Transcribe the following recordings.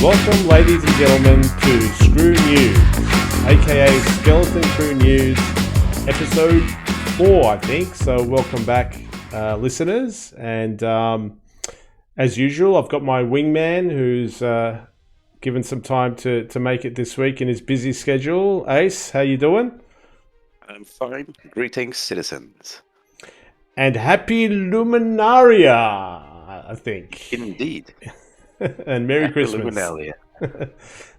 Welcome, ladies and gentlemen, to Skrew News, aka Skeleton Crew News, episode 4, I think. So, welcome back, listeners. And as usual, I've got my wingman who's given some time to make it this week in his busy schedule. Ace, how you doing? I'm fine. Greetings, citizens. And happy Luminaria, I think. Indeed. And Merry Happy Christmas. Luminalia.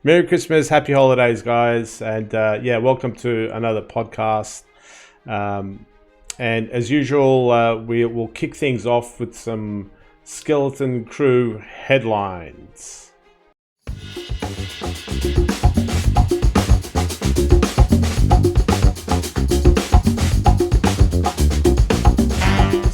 Merry Christmas, happy holidays, guys. And welcome to another podcast. And as usual, we will kick things off with some Skeleton Crew headlines.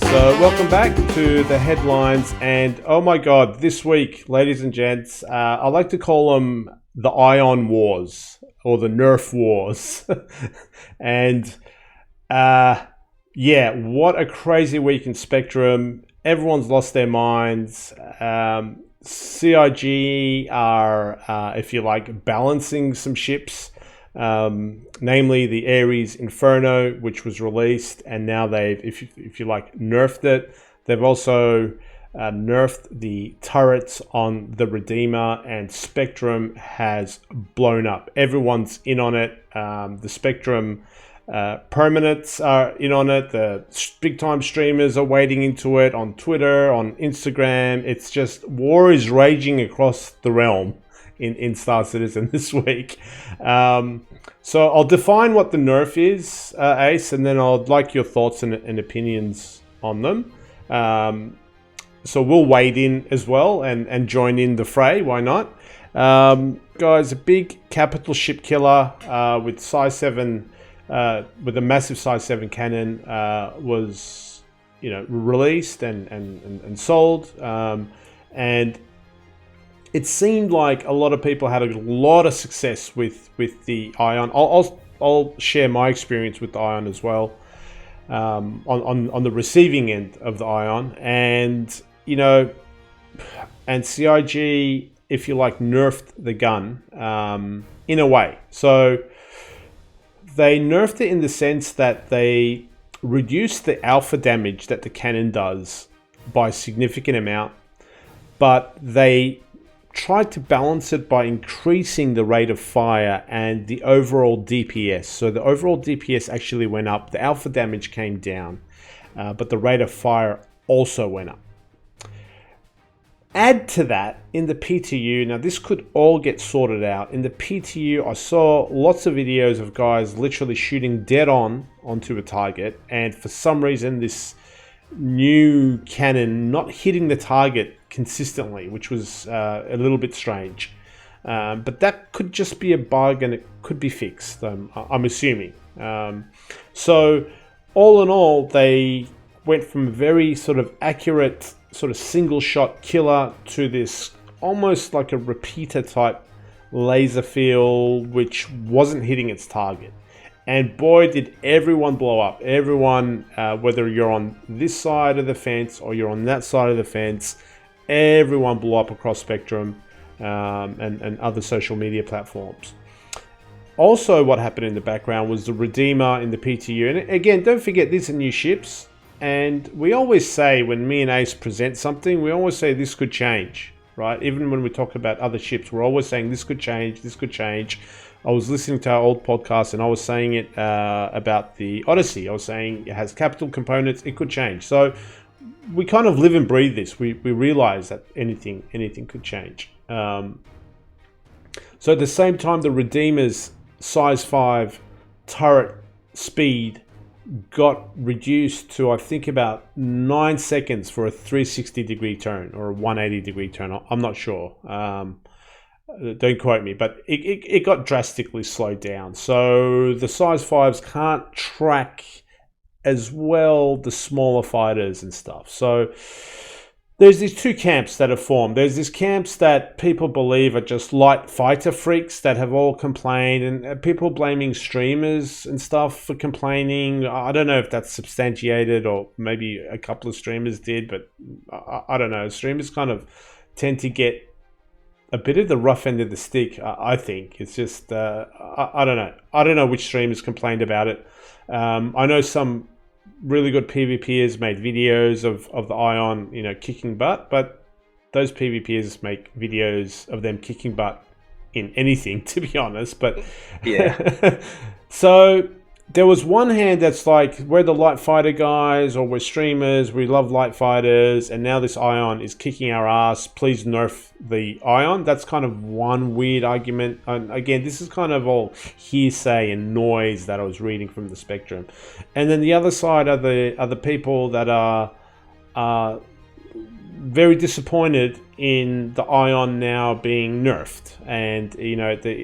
So welcome back to the headlines, and oh my god, this week, ladies and gents, I like to call them the Ion Wars or the Nerf Wars. And what a crazy week in Spectrum. Everyone's lost their minds. CIG are, if you like, balancing some ships. Namely the Ares Inferno, which was released, and now they've, if you like, nerfed it. They've also nerfed the turrets on the Redeemer, and Spectrum has blown up. Everyone's in on it. The Spectrum permanents are in on it. The big time streamers are wading into it on Twitter, on Instagram. It's just war is raging across the realm in Star Citizen this week. So I'll define what the nerf is, Ace, and then I'd like your thoughts and opinions on them. So we'll wade in as well and join in the fray. Why not? Guys, a big capital ship killer with size 7, with a massive size 7 cannon was, released and sold. And it seemed like a lot of people had a lot of success with the Ion. I'll share my experience with the Ion as well, on the receiving end of the Ion, and CIG, if you like, nerfed the gun in a way. So they nerfed it in the sense that they reduced the alpha damage that the cannon does by a significant amount, but they tried to balance it by increasing the rate of fire and the overall DPS. So the overall DPS actually went up, the alpha damage came down, but the rate of fire also went up. Add to that, in the PTU, now this could all get sorted out. In the PTU, I saw lots of videos of guys literally shooting dead onto a target, and for some reason this new cannon not hitting the target consistently, which was a little bit strange. But that could just be a bug and it could be fixed, I'm assuming. So all in all, they went from a very sort of accurate sort of single shot killer to this almost like a repeater type laser field, which wasn't hitting its target. And boy, did everyone blow up. Everyone, whether you're on this side of the fence or you're on that side of the fence, everyone blew up across Spectrum and other social media platforms. Also, what happened in the background was the Redeemer in the PTU. And again, don't forget, these are new ships. And we always say, when me and Ace present something, we always say this could change, right? Even when we talk about other ships, we're always saying this could change, this could change. I was listening to our old podcast and I was saying it about the Odyssey. I was saying it has capital components, it could change. So we kind of live and breathe this. We realize that anything could change. So at the same time, the Redeemer's size 5 turret speed got reduced to, I think, about 9 seconds for a 360 degree turn or a 180 degree turn. I'm not sure. Don't quote me, but it got drastically slowed down. So the size 5s can't track as well the smaller fighters and stuff. So there's these two camps that have formed. There's these camps that people believe are just light fighter freaks that have all complained, and people blaming streamers and stuff for complaining. I don't know if that's substantiated, or maybe a couple of streamers did, but I don't know. Streamers kind of tend to get a bit of the rough end of the stick. I think it's just I don't know. I don't know which streamers complained about it. I know some really good PvPers made videos of the Ion, kicking butt, but those PvPers make videos of them kicking butt in anything, to be honest. But Yeah. so there was one hand that's like, we're the light fighter guys, or we're streamers, we love light fighters, and now this Ion is kicking our ass. Please nerf the Ion. That's kind of one weird argument. And again, this is kind of all hearsay and noise that I was reading from the spectrum. And then the other side are the people that are very disappointed in the Ion now being nerfed, and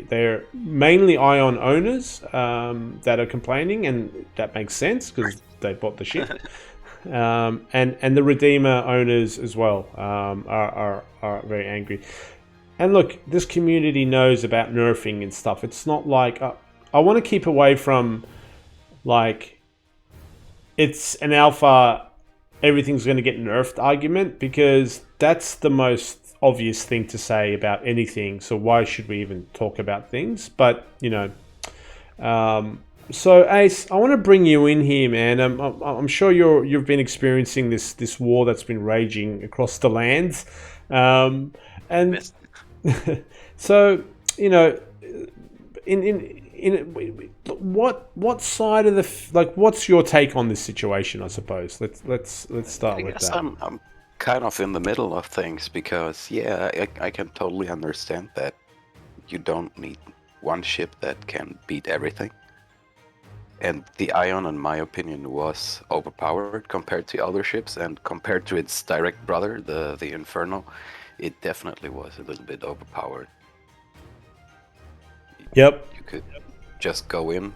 they're mainly Ion owners that are complaining, and that makes sense because they bought the shit. And the Redeemer owners as well are very angry. And look, this community knows about nerfing and stuff. It's not like I want to keep away from like it's an alpha, everything's going to get nerfed argument, because that's the most obvious thing to say about anything. So why should we even talk about things? But so Ace, I want to bring you in here, man. I'm sure you've been experiencing this war that's been raging across the lands, and so what side of what's your take on this situation? I suppose let's start with that. I'm kind of in the middle of things because I can totally understand that you don't need one ship that can beat everything. And the Ion, in my opinion, was overpowered compared to other ships, and compared to its direct brother, the Inferno, it definitely was a little bit overpowered. Yep. You could just go in,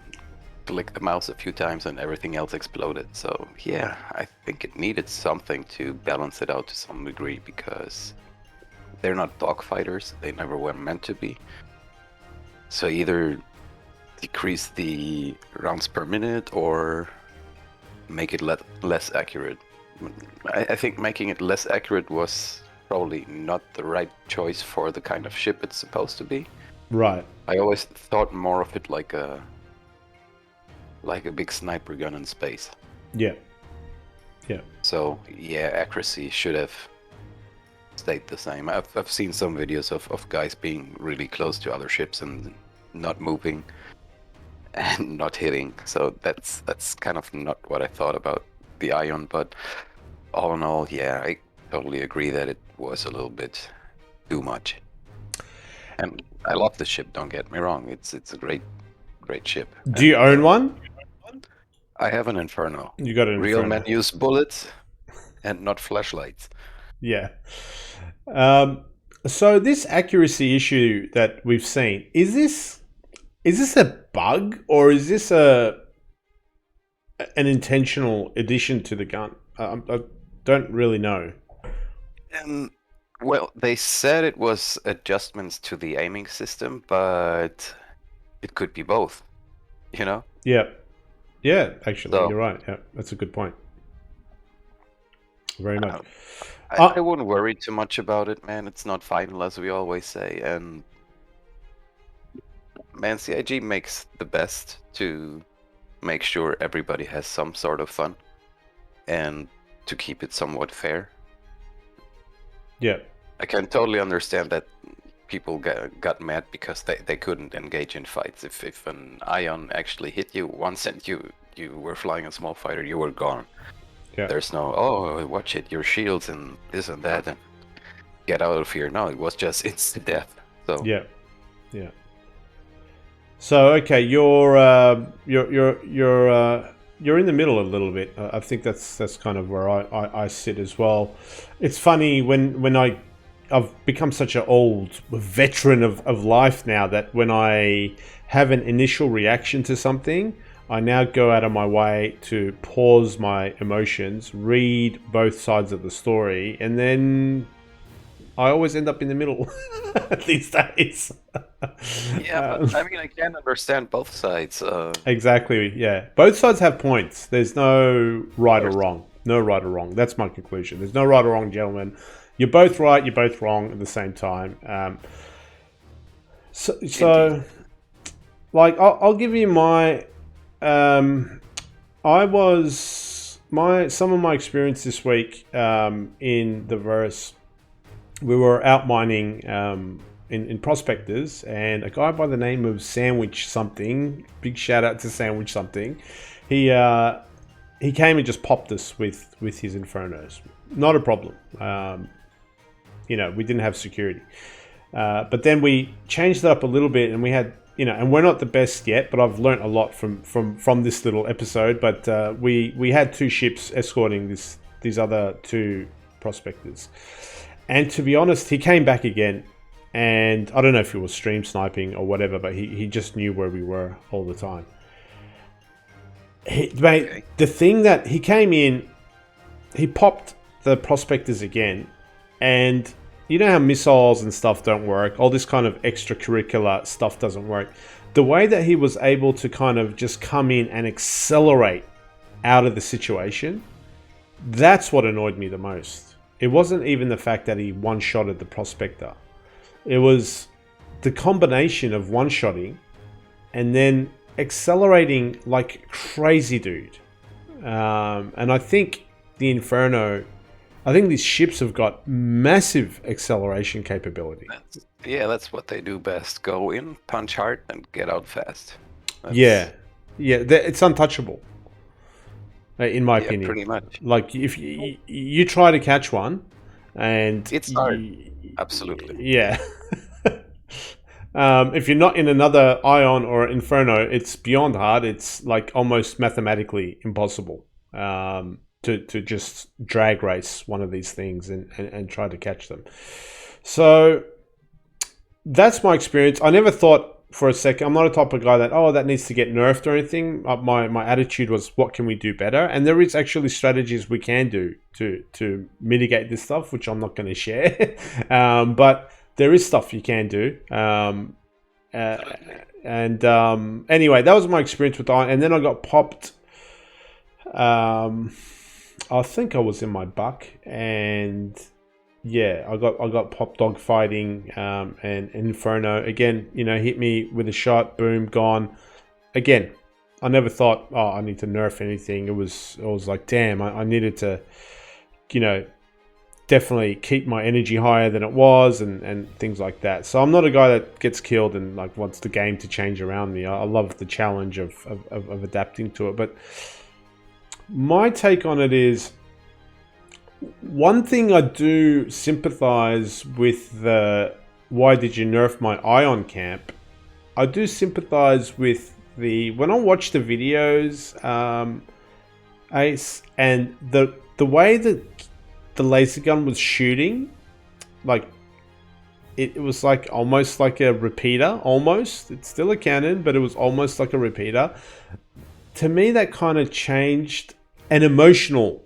click the mouse a few times, and everything else exploded. So yeah, I think it needed something to balance it out to some degree, because they're not dogfighters. They never were meant to be. So either decrease the rounds per minute or make it less accurate. I think making it less accurate was probably not the right choice for the kind of ship it's supposed to be. Right. I always thought more of it like a big sniper gun in space. Yeah. Yeah. So yeah, accuracy should have stayed the same. I've seen some videos of guys being really close to other ships and not moving and not hitting. So that's kind of not what I thought about the Ion. But all in all, yeah, I totally agree that it was a little bit too much. And I love the ship, don't get me wrong. It's a great ship. Do you own one? I have an Inferno. You got an Real Inferno. men use bullets and not flashlights. Yeah. So this accuracy issue that we've seen, is this a bug, or is this an intentional addition to the gun? I don't really know. Well, they said it was adjustments to the aiming system, but it could be both, Yeah. Yeah, actually, So- you're right. Yeah, that's a good point. Very much. I wouldn't worry too much about it, man. It's not final, as we always say. And man, CIG makes the best to make sure everybody has some sort of fun and to keep it somewhat fair. Yeah. I can totally understand that people got mad because they couldn't engage in fights. If an Ion actually hit you once and you were flying a small fighter, you were gone. Yeah. There's no, oh, watch it, your shields and this and that, and get out of here. No, it was just instant death. So Yeah. Yeah. So okay, you're in the middle a little bit. I think that's kind of where I sit as well. It's funny when I've become such an old veteran of life now, that when I have an initial reaction to something, I now go out of my way to pause my emotions, read both sides of the story, and then I always end up in the middle these days. yeah, but I mean, I can understand both sides. Exactly, yeah. Both sides have points. There's no right or wrong. No right or wrong. That's my conclusion. There's no right or wrong, gentlemen. You're both right, you're both wrong at the same time. So like, I'll give you my, some of my experience this week in the verse. We were out mining in prospectors, and a guy by the name of Sandwich Something, big shout out to Sandwich Something, he came and just popped us with his Infernos. Not a problem. You know, we didn't have security. But then we changed it up a little bit, and we had, you know, and we're not the best yet, but I've learnt a lot from this little episode. But we had 2 ships escorting these other 2 prospectors. And to be honest, he came back again, and I don't know if he was stream sniping or whatever, but he just knew where we were all the time. Mate, the thing that he came in, he popped the prospectors again, and you know how missiles and stuff don't work, all this kind of extracurricular stuff doesn't work. The way that he was able to kind of just come in and accelerate out of the situation, that's what annoyed me the most. It wasn't even the fact that he one-shotted the prospector. It was the combination of one-shotting and then accelerating like crazy, dude. And I think the Inferno, I think these ships have got massive acceleration capability. That's what they do best. Go in, punch hard, and get out fast. Yeah, it's untouchable. In my opinion, pretty much. Like if you try to catch one, and it's hard. Absolutely. Yeah. If you're not in another Ion or Inferno, it's beyond hard. It's like almost mathematically impossible to just drag race one of these things and try to catch them. So that's my experience. I never thought for a second, I'm not a type of guy that needs to get nerfed or anything. My attitude was, what can we do better? And there is actually strategies we can do to mitigate this stuff, which I'm not going to share. But there is stuff you can do. Anyway, that was my experience with Iron. And then I got popped. I think I was in my buck, and yeah, I got popped dog fighting, and Inferno again. You know, hit me with a shot, boom, gone. Again, I never thought, oh, I need to nerf anything. It was like, damn, I needed to, you know, definitely keep my energy higher than it was, and things like that. So I'm not a guy that gets killed and like wants the game to change around me. I love the challenge of adapting to it. But my take on it is, one thing I do sympathize with the why did you nerf my Ion camp. I do sympathize with when I watch the videos, Ace, and the way that the laser gun was shooting, like it was like almost like a repeater. Almost, it's still a cannon, but it was almost like a repeater. To me, that kind of changed an emotional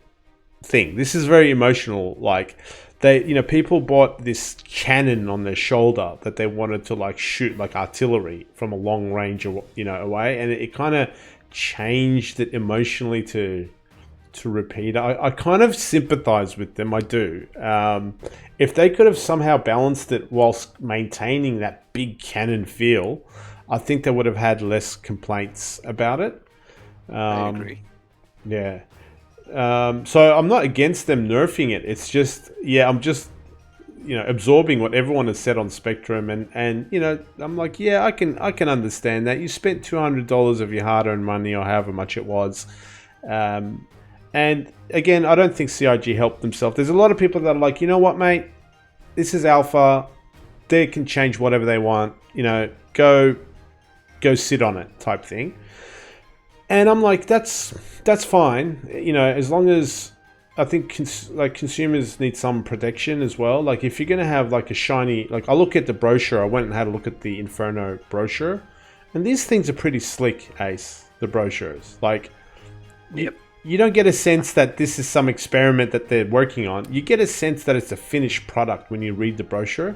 thing. This is very emotional. Like people bought this cannon on their shoulder that they wanted to like shoot like artillery from a long range, away, and it kind of changed it emotionally to repeat. I kind of sympathize with them. I do. If they could have somehow balanced it whilst maintaining that big cannon feel, I think they would have had less complaints about it. I agree. Yeah. So I'm not against them nerfing it. It's just, I'm just, absorbing what everyone has said on Spectrum, and I'm like, I can understand that. You spent $200 of your hard-earned money, or however much it was. And again, I don't think CIG helped themselves. There's a lot of people that are like, you know what, mate? This is alpha. They can change whatever they want. Go sit on it type thing. And I'm like, that's fine. As long as I think consumers need some protection as well. Like if you're going to have like a shiny, like I look at the brochure, I went and had a look at the Inferno brochure, and these things are pretty slick, Ace, the brochures. Like, yep. You don't get a sense that this is some experiment that they're working on. You get a sense that it's a finished product when you read the brochure.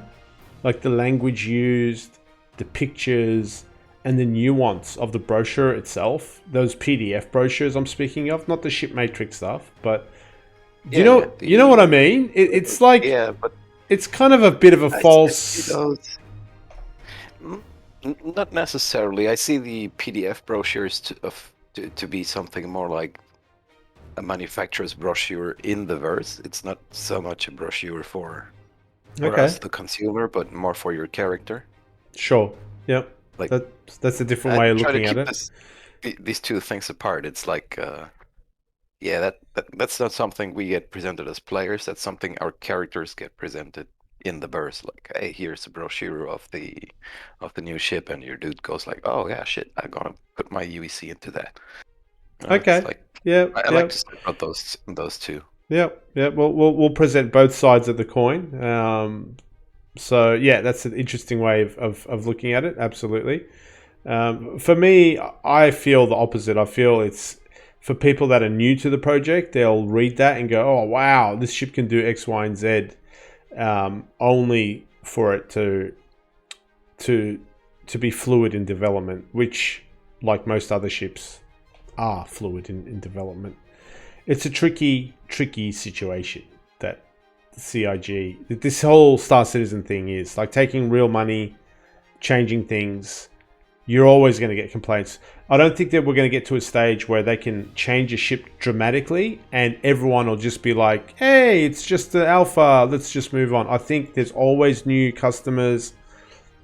Like the language used, the pictures, and the nuance of the brochure itself. Those PDF brochures I'm speaking of, not the ship matrix stuff, but You know, you know what I mean? It's like yeah, but it's kind of a bit of a I see false. those. Mm, Not necessarily. I see the PDF brochures to be something more like a manufacturer's brochure in the verse. It's not so much a brochure for Okay, us, the consumer, but more for your character. sure. Yep. Like That's a different I way of try to looking at keep it. these two things apart. It's like, yeah, that's not something we get presented as players. That's something our characters get presented in the burst. Like, hey, here's a brochure of the new ship, and your dude goes like, oh yeah, shit, I'm gonna put my UEC into that. It's Okay. like Yep. I like Yep. to separate those two. Yep. Yep. We'll present both sides of the coin. So yeah, that's an interesting way of looking at it. Absolutely. For me, I feel the opposite. I feel it's for people that are new to the project. They'll read that and go, "Oh wow, this ship can do X, Y, and Z," only for it to to be fluid in development, which, like most other ships, are fluid in development. It's a tricky situation that CIG, this whole Star Citizen thing is like taking real money, changing things. You're always going to get complaints. I don't think that we're going to get to a stage where they can change a ship dramatically and everyone will just be like, hey, it's just the alpha, let's just move on. I think there's always new customers.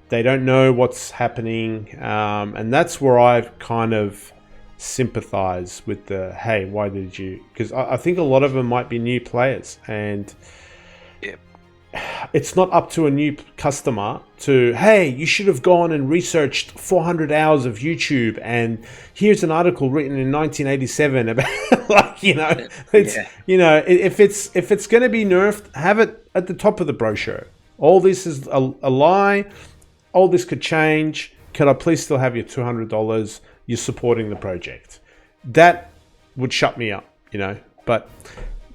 They don't know what's happening. And that's where I've kind of sympathize with the, hey, why did you? Because I think a lot of them might be new players and Yeah, it's not up to a new customer to, hey, you should have gone and researched 400 hours of YouTube and here's an article written in 1987 about like, it's, yeah, if it's going to be nerfed, have it at the top of the brochure. All this is a lie. All this could change. Could I please still have your $200? You're supporting the project. That would shut me up,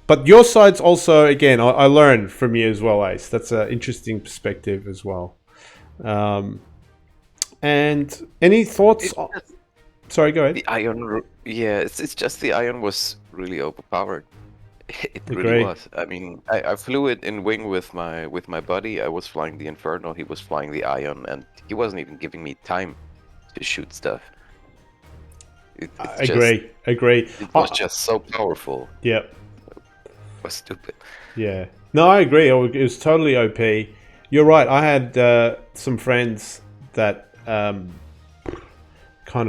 but your side's also, again, I learned from you as well, Ace. That's an interesting perspective as well. And any thoughts? Sorry, go ahead. the iron. Yeah, it's just the iron was really overpowered. It really Agree. was. I mean, I flew it in wing with my buddy. I was flying the Inferno. He was flying the Ion, and he wasn't even giving me time to shoot stuff. It's just Agree. it was just so powerful. Yep. It was stupid. Yeah. No, I agree. It was totally OP. You're right. I had some friends that kind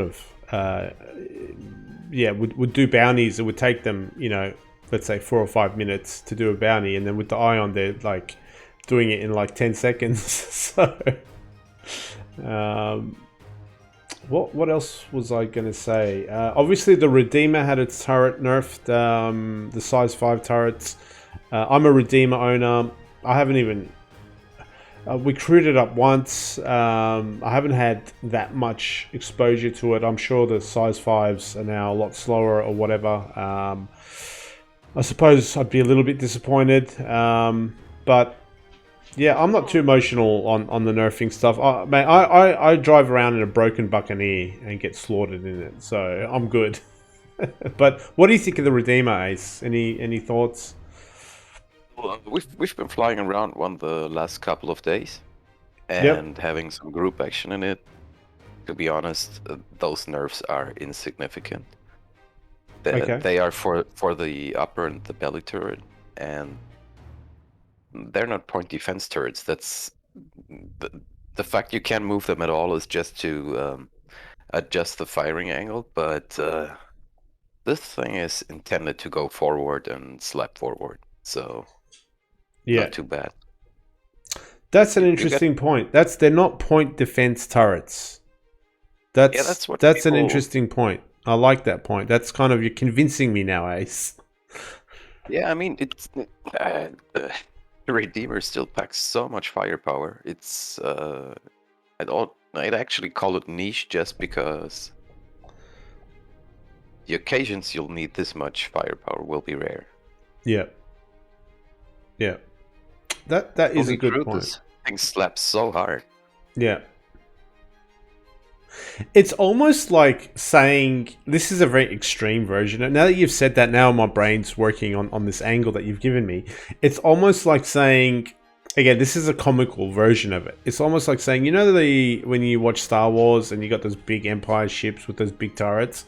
of would do bounties. It would take them, let's say 4 or 5 minutes to do a bounty, and then with the Ion, they're like doing it in like 10 seconds. So, what else was I going to say? Obviously, the Redeemer had its turret nerfed, the size 5 turrets. I'm a Redeemer owner. I haven't even... we crewed it up once. I haven't had that much exposure to it. I'm sure the size 5s are now a lot slower or whatever. I suppose I'd be a little bit disappointed. But yeah, I'm not too emotional on the nerfing stuff. I drive around in a broken Buccaneer and get slaughtered in it, so I'm good. But what do you think of the Redeemer, Ace? Any thoughts? Well, we've been flying around one the last couple of days, Yep. and having some group action in it. To be honest, those nerfs are insignificant. Okay. They are for the upper and the belly turret, and they're not point defense turrets. That's the fact you can't move them at all is just to adjust the firing angle. But this thing is intended to go forward and slap forward, so Yeah. not too bad. That's an You get interesting point. They're not point defense turrets. that's what That's an people. interesting point. I like that point. That's kind of, you're convincing me now, Ace. Yeah, I mean it's the Redeemer still packs so much firepower. I'd actually call it niche just because the occasions you'll need this much firepower will be rare. Yeah. Yeah. That is a Holy good crud, point. this thing slaps so hard. Yeah. It's almost like saying, this is a very extreme version. Now that you've said that, now my brain's working on this angle that you've given me. It's almost like saying, again, this is a comical version of it. It's almost like saying, you know, when you watch Star Wars and you got those big Empire ships with those big turrets,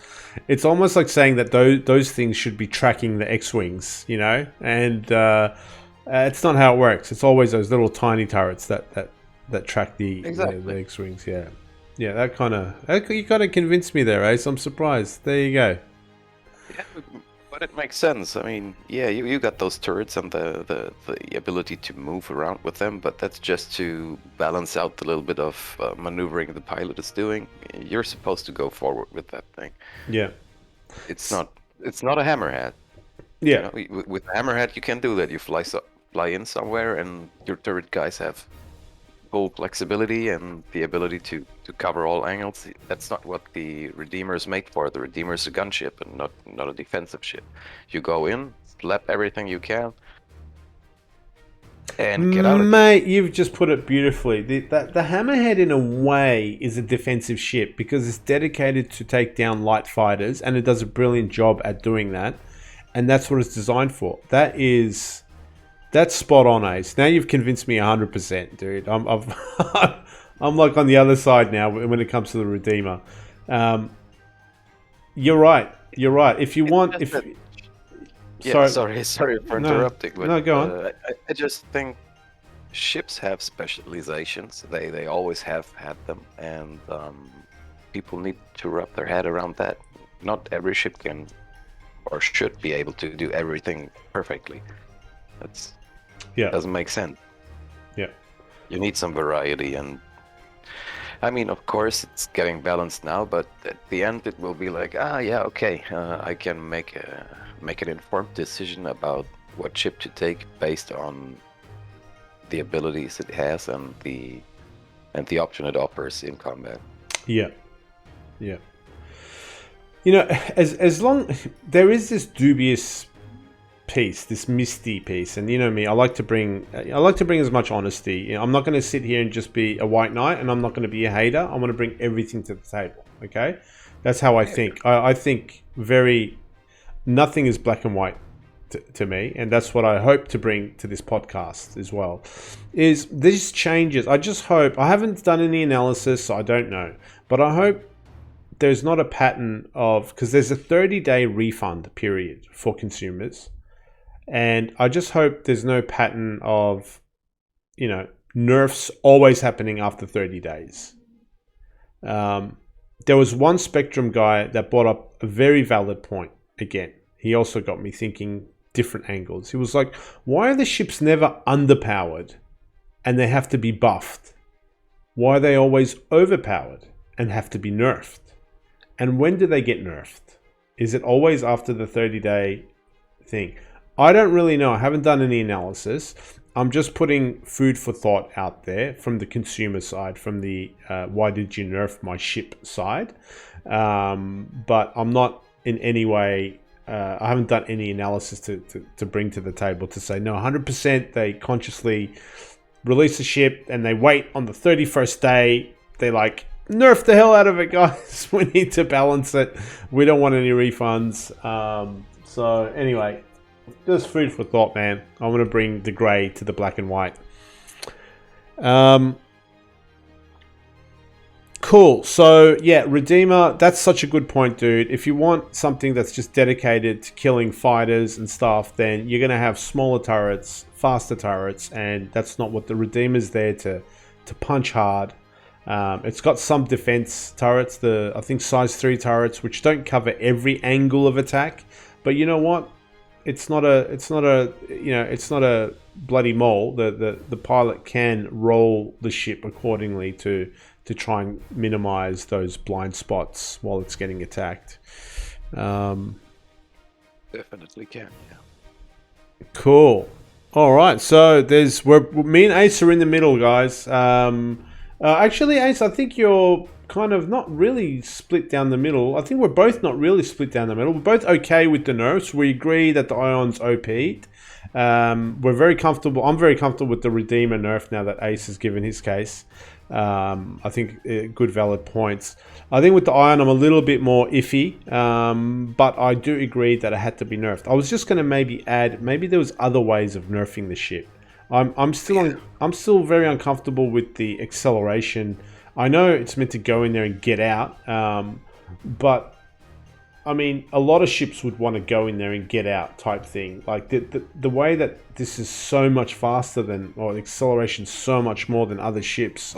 it's almost like saying that those things should be tracking the X-wings, you know, and it's not how it works. It's always those little tiny turrets that track the X-wings. Yeah, that kind of you kind of convinced me there, Ace. I'm surprised. There you go. Yeah, but it makes sense. I mean, yeah, you got those turrets and the ability to move around with them, but that's just to balance out the little bit of maneuvering the pilot is doing. You're supposed to go forward with that thing. Yeah. It's not a hammerhead. Yeah. You know, with a hammerhead, you can do that. You fly in somewhere, and your turret guys have full flexibility and the ability to cover all angles. That's not what the Redeemer is made for. The Redeemer is a gunship and not a defensive ship. You go in, slap everything you can, and get out of Mate, you've just put it beautifully. The Hammerhead, in a way, is a defensive ship because it's dedicated to take down light fighters, and it does a brilliant job at doing that. And that's what it's designed for. That's spot on, Ace. Now you've convinced me 100%, dude. I'm like on the other side now when it comes to the Redeemer. You're right. You're right. If you want, sorry for interrupting. But, no, go on. I just think ships have specializations. They always have had them, and people need to wrap their head around that. Not every ship can or should be able to do everything perfectly. Doesn't make sense. Yeah. You need some variety, and I mean, of course, it's getting balanced now, but at the end, it will be like, okay, I can make an informed decision about what ship to take based on the abilities it has and the option it offers in combat. Yeah. You know, as long there is this dubious piece, this misty piece, and you know me, I like to bring as much honesty. You know, I'm not going to sit here and just be a white knight, and I'm not going to be a hater. I want to bring everything to the table. Okay, that's how I think. I think nothing is black and white to me, and that's what I hope to bring to this podcast as well. Is these changes? I just hope. I haven't done any analysis, so I don't know, but I hope there's not a pattern of, because there's a 30-day refund period for consumers. And I just hope there's no pattern of, you know, nerfs always happening after 30 days. There was one Spectrum guy that brought up a very valid point again. He also got me thinking different angles. He was like, why are the ships never underpowered and they have to be buffed? Why are they always overpowered and have to be nerfed? And when do they get nerfed? Is it always after the 30-day thing? I don't really know. I haven't done any analysis. I'm just putting food for thought out there from the consumer side, from the why did you nerf my ship side. But I'm not in any way, I haven't done any analysis to bring to the table to say, no, 100% they consciously release a ship and they wait on the 31st day. They like, nerf the hell out of it, guys. We need to balance it. We don't want any refunds. So anyway, just food for thought, man. I want to bring the grey to the black and white. Cool. So yeah, Redeemer, that's such a good point, dude. If you want something that's just dedicated to killing fighters and stuff, then you're going to have smaller turrets, faster turrets, and that's not what the Redeemer's there to punch hard. It's got some defense turrets, I think size 3 turrets, which don't cover every angle of attack. But you know what? It's not a bloody mole. The pilot can roll the ship accordingly to try and minimize those blind spots while it's getting attacked. Definitely can, yeah. Cool. All right, so me and Ace are in the middle, guys. Actually, Ace, I think you're kind of not really split down the middle. I think we're both not really split down the middle. We're both okay with the nerfs. We agree that the Ion's OP'd. We're very comfortable. I'm very comfortable with the Redeemer nerf now that Ace has given his case. I think good valid points. I think with the Ion, I'm a little bit more iffy, but I do agree that it had to be nerfed. I was just going to maybe add, maybe there was other ways of nerfing the ship. I'm still very uncomfortable with the acceleration. I know it's meant to go in there and get out, but I mean, a lot of ships would want to go in there and get out type thing. Like the way that this is so much faster than, or the acceleration so much more than other ships.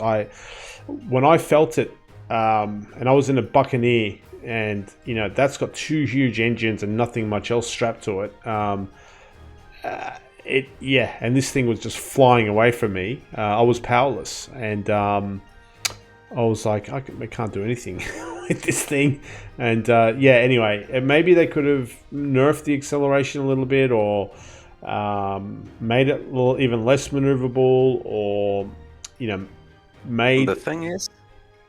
When I felt it, and I was in a Buccaneer, and you know that's got 2 huge engines and nothing much else strapped to it. And this thing was just flying away from me. I was powerless, and I was like, I can't do anything with this thing. And anyway, maybe they could have nerfed the acceleration a little bit, or made it a little even less maneuverable, or made. The thing is,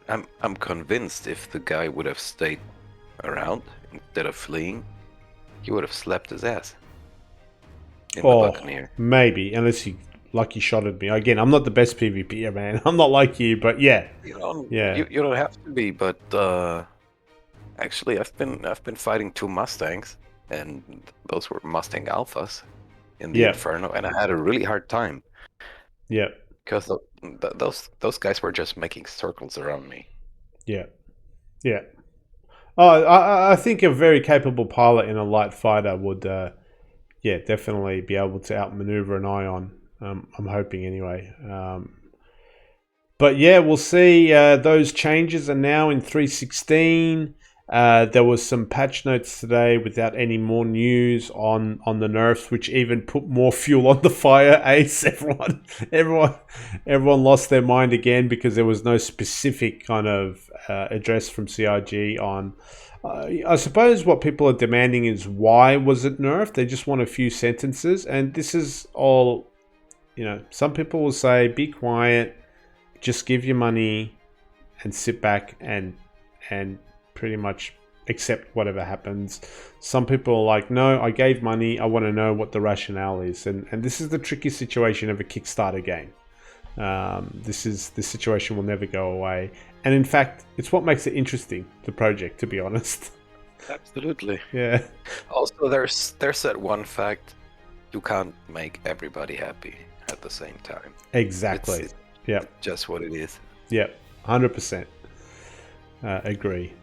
I'm convinced if the guy would have stayed around instead of fleeing, he would have slapped his ass in the Buccaneer. Maybe, unless he lucky shot at me. Again, I'm not the best PvPer, man. I'm not like you, but yeah. You don't have to be, but actually I've been fighting 2 Mustangs, and those were Mustang Alphas in the Inferno, and I had a really hard time. Yeah. Because those guys were just making circles around me. Yeah. Yeah. Oh, I think a very capable pilot in a light fighter would definitely be able to outmaneuver an Ion. I'm hoping anyway. But yeah, we'll see. Those changes are now in 3.16. There was some patch notes today without any more news on the nerfs, which even put more fuel on the fire. Ace, everyone lost their mind again because there was no specific kind of address from CIG on. I suppose what people are demanding is, why was it nerfed? They just want a few sentences, and this is all. Some people will say, be quiet, just give your money and sit back and pretty much accept whatever happens. Some people are like, no, I gave money, I want to know what the rationale is. And this is the tricky situation of a Kickstarter game. This situation will never go away. And in fact, it's what makes it interesting, the project, to be honest. Absolutely. Yeah. Also, there's that one fact: you can't make everybody happy at the same time. Exactly. Yeah. Just what it is. Yeah. 100%. Agree.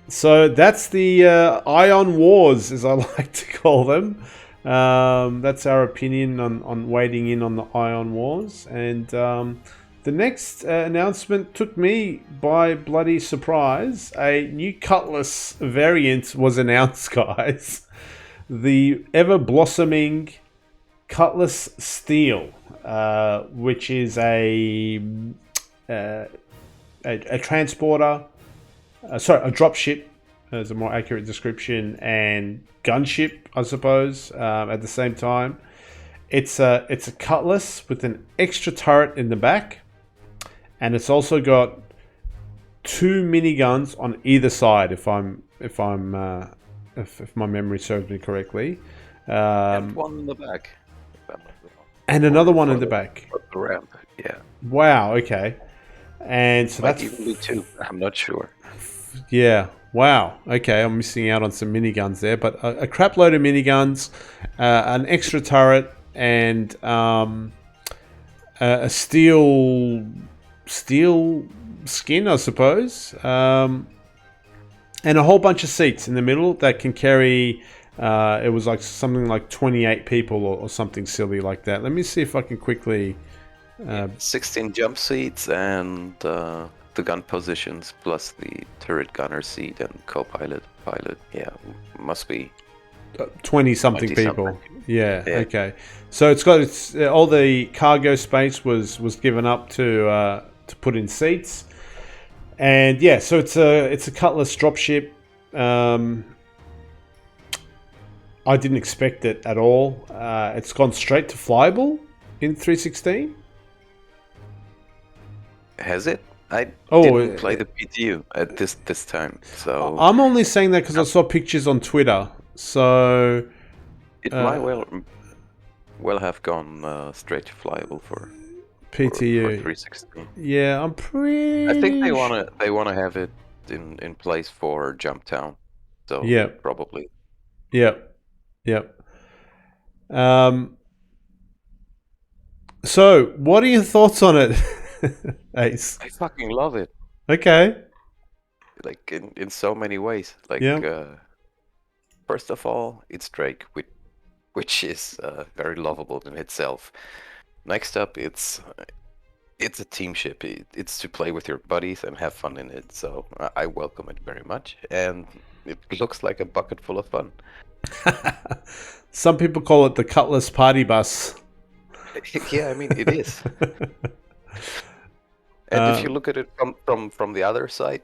So that's the Ion Wars, as I like to call them. That's our opinion on wading in on the Ion Wars. And the next announcement took me by bloody surprise. A new Cutlass variant was announced, guys. The ever-blossoming Cutlass Steel, which is a transporter, a dropship, as a more accurate description, and gunship, I suppose, at the same time. It's a Cutlass with an extra turret in the back, and it's also got 2 miniguns on either side. If my memory serves me correctly, and one in the back. And another one in the back. The ramp, yeah. Wow, okay. And so Might even be 2, I'm not sure. Yeah, wow. Okay, I'm missing out on some miniguns there, but a crap load of miniguns, an extra turret, and a steel skin, I suppose, and a whole bunch of seats in the middle that can carry. It was like something like 28 people or something silly like that. Let me see if I can quickly. 16 jump seats and the gun positions, plus the turret gunner seat and co-pilot. Yeah, must be 20 something people. Yeah. Okay. So it's got all the cargo space was given up to put in seats, and yeah, so it's a Cutlass dropship. I didn't expect it at all. It's gone straight to flyable in 3.16. Has it? I didn't play the PTU at this time, so I'm only saying that because I saw pictures on Twitter. So it might well have gone straight to flyable for for PTU. 316. Yeah, I'm pretty. I think they wanna have it in place for Jumptown. So Yep. probably. Yep. Yep. Um. So, what are your thoughts on it, Ace? I fucking love it. Okay. Like in so many ways. Like Yep. first of all, it's Drake, which is very lovable in itself. Next up, it's a team ship. It's to play with your buddies and have fun in it. So I welcome it very much, and it looks like a bucket full of fun. Some people call it the Cutlass party bus. Yeah, I mean it is. And if you look at it from the other side,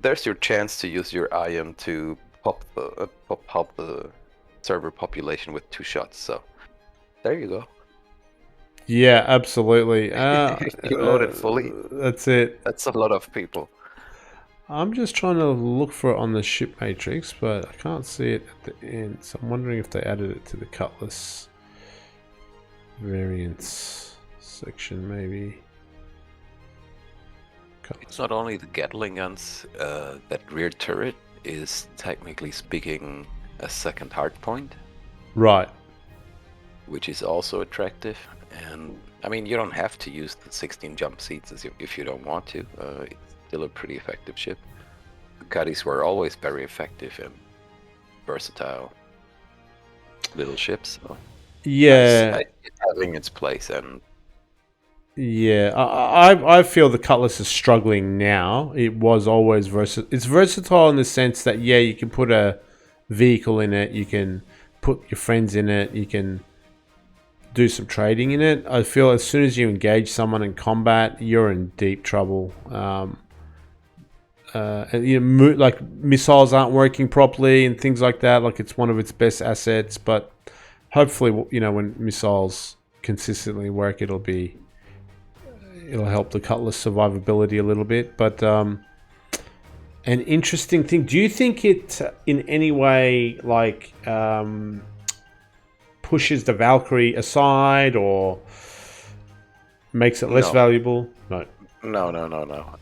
there's your chance to use your IM to pop the server population with 2 shots. So there you go. Yeah, absolutely. You load it fully. That's it. That's a lot of people. I'm just trying to look for it on the ship matrix, but I can't see it at the end. So I'm wondering if they added it to the Cutlass variants section, maybe. Cutlass. It's not only the Gatling guns. That rear turret is technically speaking a second hard point, Right. which is also attractive. And I mean, you don't have to use the 16 jump seats if you don't want to. It's still a pretty effective ship. The Cuddies were always very effective and versatile little ships. So Yeah. it's having its place, and Yeah, I feel the Cutlass is struggling now. It was always versatile. It's versatile in the sense that, yeah, you can put a vehicle in it, you can put your friends in it, you can do some trading in it. I feel as soon as you engage someone in combat, you're in deep trouble. And, you know, like missiles aren't working properly and things like that. Like, it's one of its best assets, but hopefully, you know, when missiles consistently work, it'll help the Cutlass survivability a little bit. But an interesting thing, do you think it in any way like pushes the Valkyrie aside or makes it less valuable? No. No.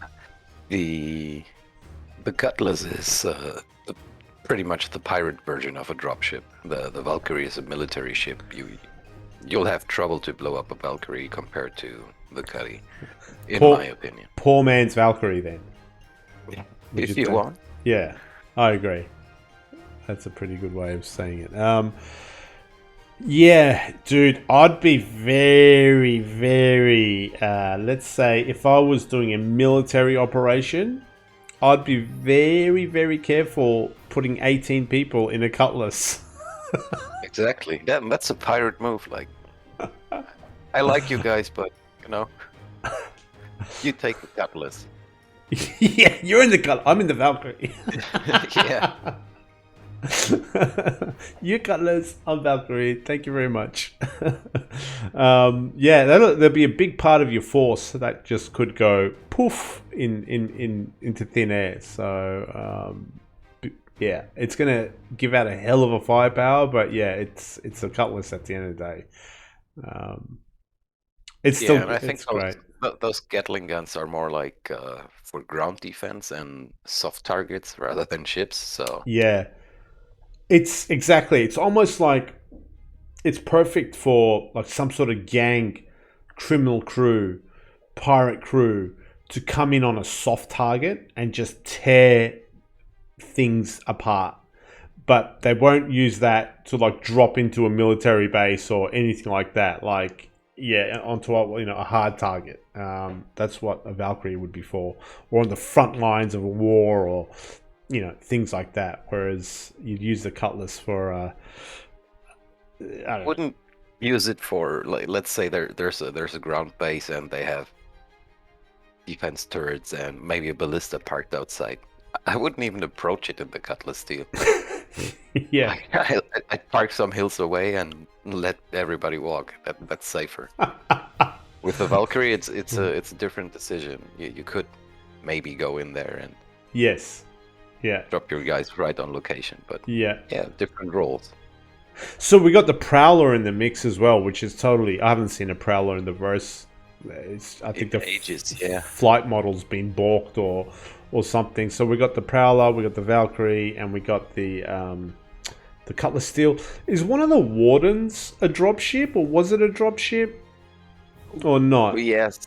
The Cutlass is pretty much the pirate version of a dropship. The Valkyrie is a military ship. You'll have trouble to blow up a Valkyrie compared to the Cuddy, in my opinion. Poor man's Valkyrie, then. If you want. Yeah, I agree. That's a pretty good way of saying it. Yeah, dude, I'd be very, very, let's say if I was doing a military operation, I'd be very, very careful putting 18 people in a Cutlass. Exactly. That's a pirate move. Like, I like you guys, but, you know, you take the Cutlass. Yeah, you're in the Cutlass. I'm in the Valkyrie. Yeah. You Cutlass, I'm Valkyrie. Thank you very much. Yeah, there'll be a big part of your force that just could go poof into thin air. So yeah, it's gonna give out a hell of a firepower, but yeah, it's a Cutlass at the end of the day. It's still, and I think great. those Gatling guns are more like for ground defense and soft targets rather than ships. So yeah. It's exactly. It's almost like it's perfect for like some sort of gang, criminal crew, pirate crew to come in on a soft target and just tear things apart. But they won't use that to like drop into a military base or anything like that. Like, yeah, onto a hard target. That's what a Valkyrie would be for, or on the front lines of a war, or things like that. Whereas you'd use the Cutlass for I wouldn't use it for, like, let's say there's a ground base and they have defense turrets and maybe a ballista parked outside. I wouldn't even approach it in the Cutlass deal. Yeah, I'd park some hills away and let everybody walk. That's safer. With the Valkyrie, it's a different decision. You could maybe go in there and yes, yeah, drop your guys right on location, but yeah, different roles. So we got the Prowler in the mix as well, which is totally... I haven't seen a Prowler in the verse. I think the ages, flight model's been balked or something. So we got the Prowler, we got the Valkyrie, and we got the Cutlass Steel. Is one of the Wardens a dropship, or was it a dropship? Or not? Yes,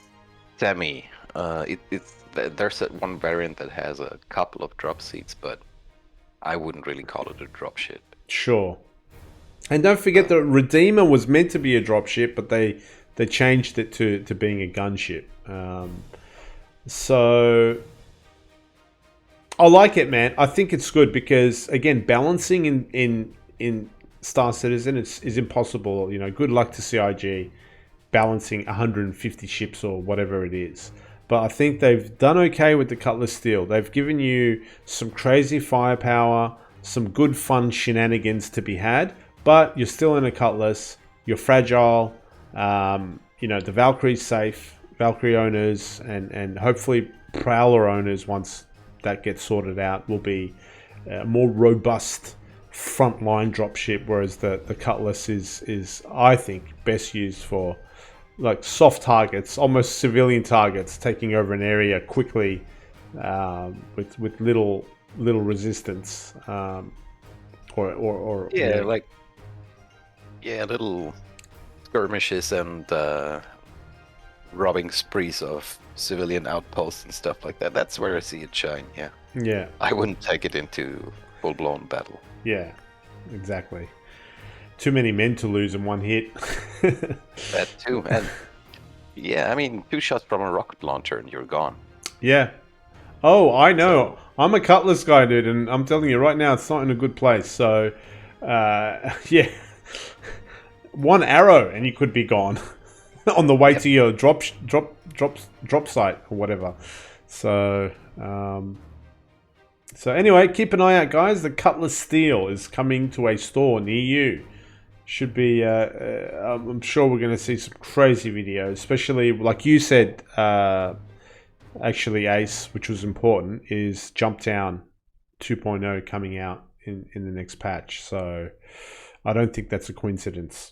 semi. There's one variant that has a couple of drop seats, but I wouldn't really call it a dropship. Sure. And don't forget the Redeemer was meant to be a dropship, but they changed it to being a gunship. So I like it, man. I think it's good because, again, balancing in Star Citizen is impossible. You know, good luck to CIG balancing 150 ships or whatever it is. But I think they've done okay with the Cutlass Steel. They've given you some crazy firepower, some good fun shenanigans to be had, but you're still in a Cutlass. You're fragile. You know, the Valkyrie's safe. Valkyrie owners and hopefully Prowler owners, once that gets sorted out, will be a more robust frontline dropship, whereas the Cutlass is I think best used for like soft targets, almost civilian targets, taking over an area quickly with little resistance, or little skirmishes and robbing sprees of civilian outposts and stuff like that. That's where I see it shine. Yeah. I wouldn't take it into full-blown battle. Yeah, exactly. Too many men to lose in one hit. That too, and yeah, I mean, 2 shots from a rocket launcher and you're gone. Yeah. Oh, I know. I'm a Cutlass guy, dude, and I'm telling you right now, it's not in a good place. So, yeah, one arrow and you could be gone on the way to your drop site or whatever. So, anyway, keep an eye out, guys. The Cutlass Steel is coming to a store near you. Should be, I'm sure we're going to see some crazy videos, especially like you said, actually, Ace, which was important, is Jump Down 2.0 coming out in the next patch. So I don't think that's a coincidence.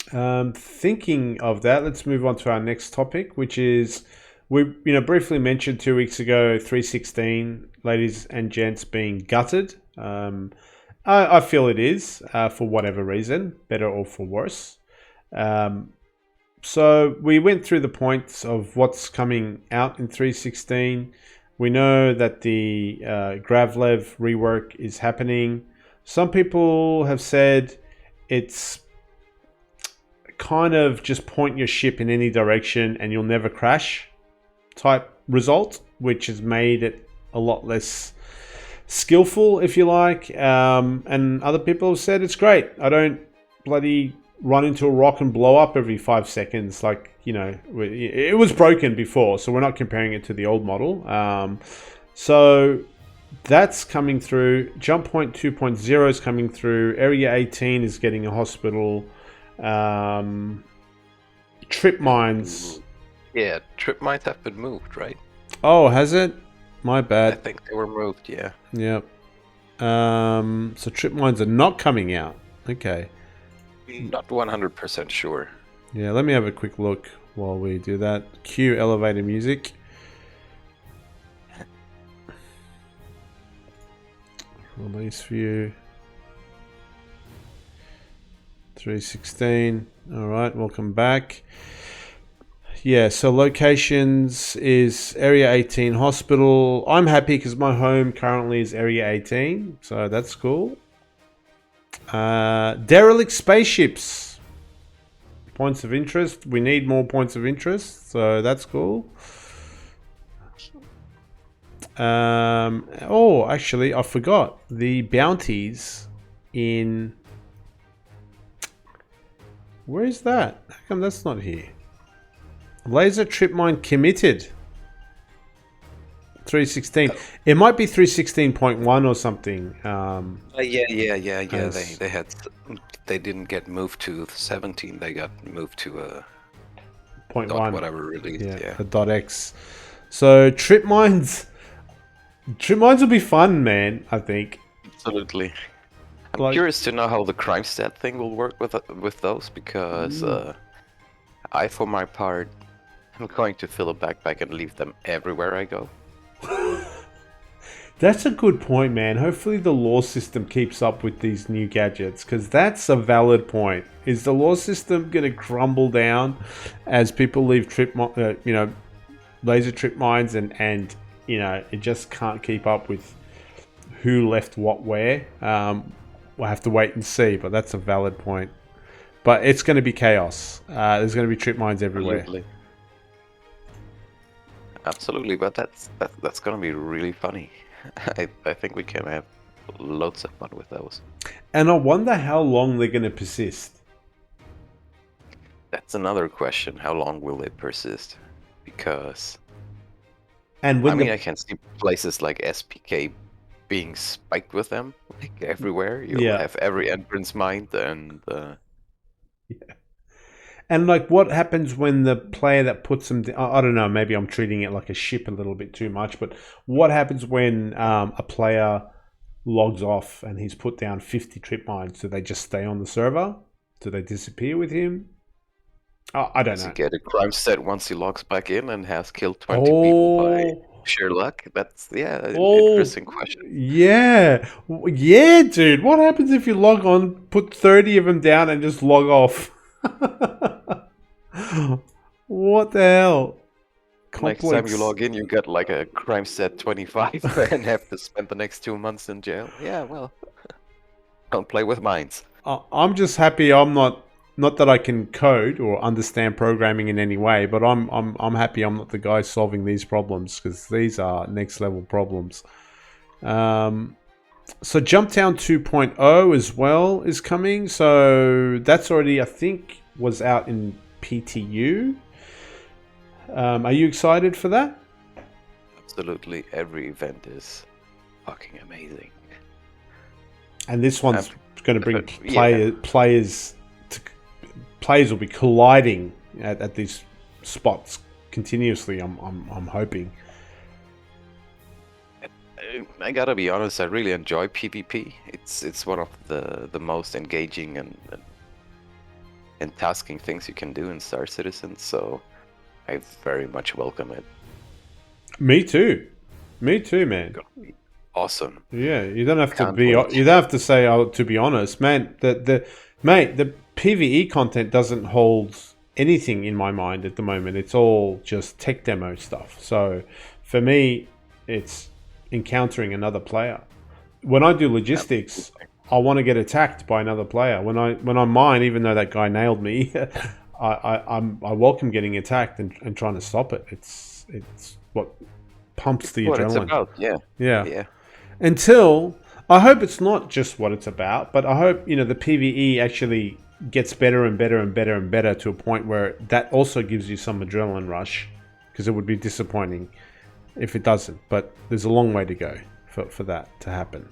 Thinking of that, let's move on to our next topic, which is, we briefly mentioned 2 weeks ago 316, ladies and gents, being gutted. I feel it is, for whatever reason, better or for worse. So we went through the points of what's coming out in 316. We know that the Gravlev rework is happening. Some people have said it's kind of just point your ship in any direction and you'll never crash type result, which has made it a lot less skillful, if you like, and other people have said it's great. I don't bloody run into a rock and blow up every 5 seconds, like, you know, it was broken before, so we're not comparing it to the old model. So that's coming through. Jump Point 2.0 is coming through. Area 18 is getting a hospital. Trip mines, trip mines have been moved, right? Oh, has it? My bad. I think they were moved, yeah. Yep. So trip mines are not coming out. Okay. Not 100% sure. Yeah, let me have a quick look while we do that. Cue elevator music. Release view. 316. All right, welcome back. Yeah, so locations is Area 18 Hospital. I'm happy because my home currently is Area 18, so that's cool. Derelict spaceships. Points of interest. We need more points of interest, so that's cool. Oh, actually, I forgot. The bounties in... Where is that? How come that's not here? Laser trip mine committed. 316. It might be 316.1 or something. Yeah. They didn't get moved to 17. They got moved to a .1 whatever release. Yeah, a .x. So trip mines will be fun, man. I think. Absolutely. I'm Like, curious to know how the crime stat thing will work with those, because I, for my part, am going to fill a backpack and leave them everywhere I go. that's a good point, man. Hopefully the law system keeps up with these new gadgets, because that's a valid point. Is the law system going to crumble down as people leave laser trip mines, and it just can't keep up with who left what where? We'll have to wait and see, but that's a valid point. But it's going to be chaos. There's going to be trip mines everywhere. Absolutely, but that's gonna be really funny. I think we can have loads of fun with those. And I wonder how long they're going to persist. That's another question. How long will they persist? Because And when I can see places like SPK being spiked with them, like everywhere. You'll have every entrance mined, and And like, what happens when the player that puts them? I don't know. Maybe I'm treating it like a ship a little bit too much. But what happens when a player logs off and he's put down 50 trip mines? Do they just stay on the server? Do they disappear with him? I don't know. Does he get a crime set once he logs back in and has killed 20 people by sheer luck? That's an interesting question. Yeah, dude. What happens if you log on, put 30 of them down, and just log off? What the hell? Next time you log in, you get like a crime set 25 and have to spend the next 2 months in jail. Yeah, well, don't play with mines. I'm just happy I'm not that I can code or understand programming in any way, but I'm happy I'm not the guy solving these problems, because these are next level problems. So Jumptown 2.0 as well is coming. So that's already, I think, was out in PTU. Are you excited for that? Absolutely. Every event is fucking amazing. And this one's going to bring players will be colliding at these spots continuously. I'm hoping. I gotta be honest, I really enjoy PvP. It's one of the most engaging and tasking things you can do in Star Citizen, so I very much welcome it. Me too, man. Awesome. Yeah, you don't have to be. You don't have to say, "Oh, to be honest, man." The PvE content doesn't hold anything in my mind at the moment. It's all just tech demo stuff. So for me, it's encountering another player. When I do logistics, I want to get attacked by another player. When I mine, even though that guy nailed me, I welcome getting attacked and trying to stop it. It's what pumps the adrenaline. It's about, yeah. Until I hope it's not just what it's about, but I hope the PvE actually gets better and better and better and better to a point where that also gives you some adrenaline rush, because it would be disappointing if it doesn't. But there's a long way to go for that to happen.